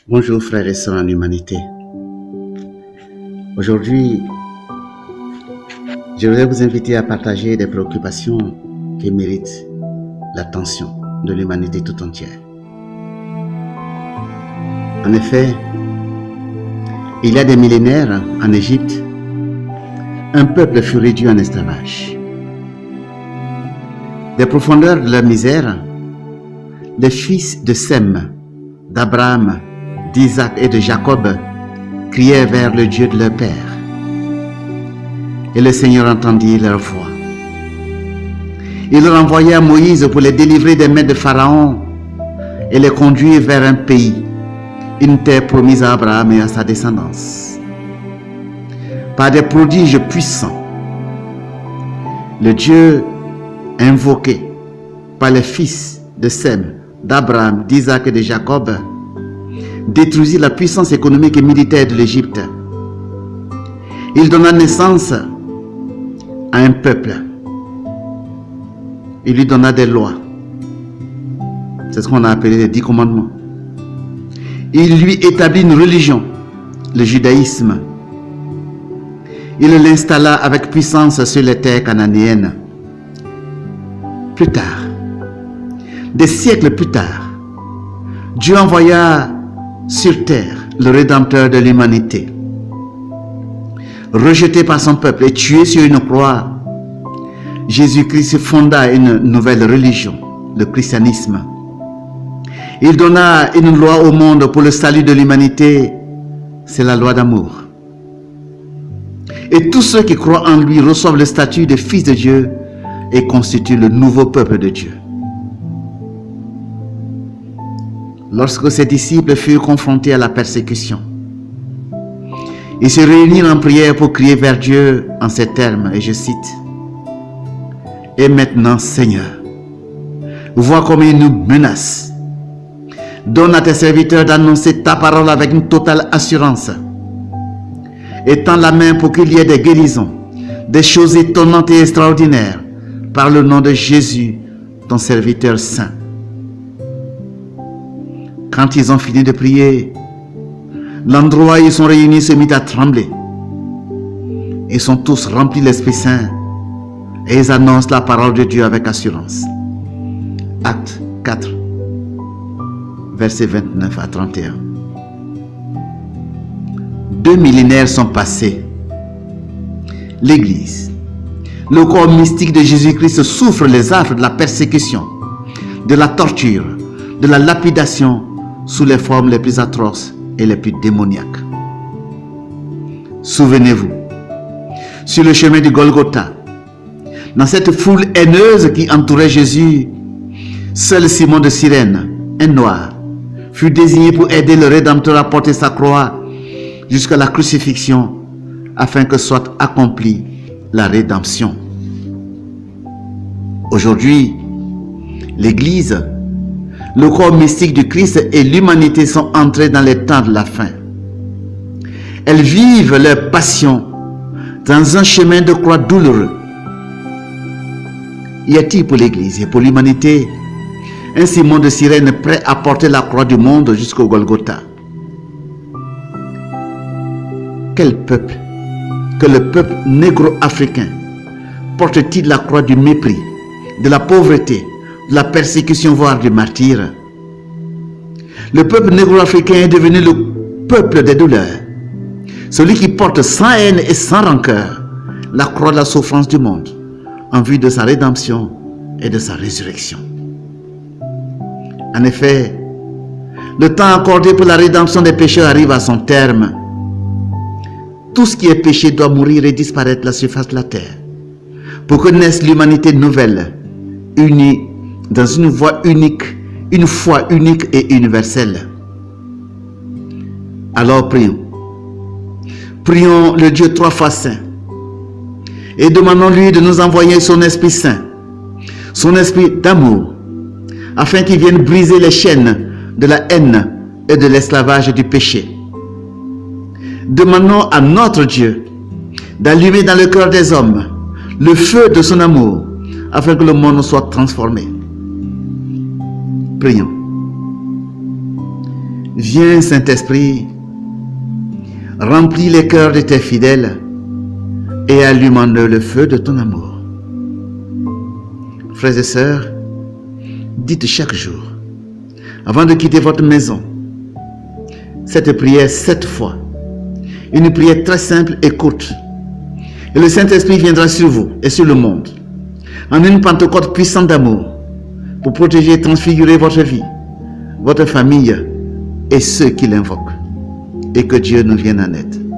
Bonjour frères et sœurs en humanité. Aujourd'hui, je voudrais vous inviter à partager des préoccupations qui méritent l'attention de l'humanité tout entière. En effet, il y a des millénaires en Égypte, un peuple fut réduit en esclavage. Des profondeurs de la misère, les fils de Sem, d'Abraham, d'Isaac et de Jacob criaient vers le Dieu de leur père. Et le Seigneur entendit leur voix. Il leur envoya Moïse pour les délivrer des mains de Pharaon et les conduire vers un pays, une terre promise à Abraham et à sa descendance. Par des prodiges puissants, le Dieu invoqué par les fils de Sem, d'Abraham, d'Isaac et de Jacob détruisit la puissance économique et militaire de l'Égypte. Il donna naissance à un peuple. Il lui donna des lois. C'est ce qu'on a appelé les 10 commandements. Il lui établit une religion, le judaïsme. Il l'installa avec puissance sur les terres cananéennes. Plus tard, des siècles plus tard, Dieu envoya sur terre le Rédempteur de l'humanité. Rejeté par son peuple et tué sur une croix, Jésus-Christ fonda une nouvelle religion, le christianisme. Il donna une loi au monde pour le salut de l'humanité, c'est la loi d'amour. Et tous ceux qui croient en lui reçoivent le statut de fils de Dieu et constituent le nouveau peuple de Dieu. Lorsque ses disciples furent confrontés à la persécution, ils se réunirent en prière pour crier vers Dieu en ces termes, et je cite: « Et maintenant, Seigneur, vois comme ils nous menacent. Donne à tes serviteurs d'annoncer ta parole avec une totale assurance. Étends la main pour qu'il y ait des guérisons, des choses étonnantes et extraordinaires, par le nom de Jésus, ton serviteur saint. » Quand ils ont fini de prier, l'endroit où ils sont réunis se mit à trembler. Ils sont tous remplis de l'Esprit Saint et ils annoncent la parole de Dieu avec assurance. Acte 4, versets 29 à 31. 2 millénaires sont passés. L'Église, le corps mystique de Jésus-Christ, souffre les affres de la persécution, de la torture, de la lapidation, sous les formes les plus atroces et les plus démoniaques. Souvenez-vous, sur le chemin du Golgotha, dans cette foule haineuse qui entourait Jésus, seul Simon de Cyrène, un noir, fut désigné pour aider le Rédempteur à porter sa croix jusqu'à la crucifixion, afin que soit accomplie la rédemption. Aujourd'hui, l'Église, le corps mystique du Christ et l'humanité sont entrés dans les temps de la fin. Elles vivent leur passion dans un chemin de croix douloureux. Y a-t-il pour l'Église et pour l'humanité un Simon de Cyrène prêt à porter la croix du monde jusqu'au Golgotha? Quel peuple, que le peuple négro-africain, porte-t-il la croix du mépris, de la pauvreté, de la persécution, voire du martyre? Le peuple négro-africain est devenu le peuple des douleurs, celui qui porte sans haine et sans rancœur la croix de la souffrance du monde en vue de sa rédemption et de sa résurrection. En effet, le temps accordé pour la rédemption des pécheurs arrive à son terme. Tout ce qui est péché doit mourir et disparaître de la surface de la terre pour que naisse l'humanité nouvelle, unie dans une voie unique, une foi unique et universelle. Alors prions. Prions le Dieu trois fois saint et demandons-lui de nous envoyer son Esprit Saint, son Esprit d'amour, afin qu'il vienne briser les chaînes de la haine et de l'esclavage du péché. Demandons à notre Dieu d'allumer dans le cœur des hommes le feu de son amour, afin que le monde soit transformé. Prions. Viens, Saint-Esprit, remplis les cœurs de tes fidèles et allume en eux le feu de ton amour. Frères et sœurs, dites chaque jour, avant de quitter votre maison, cette prière 7 fois. Une prière très simple et courte. Et le Saint-Esprit viendra sur vous et sur le monde en une Pentecôte puissante d'amour pour protéger et transfigurer votre vie, votre famille et ceux qui l'invoquent. Et que Dieu nous vienne en aide.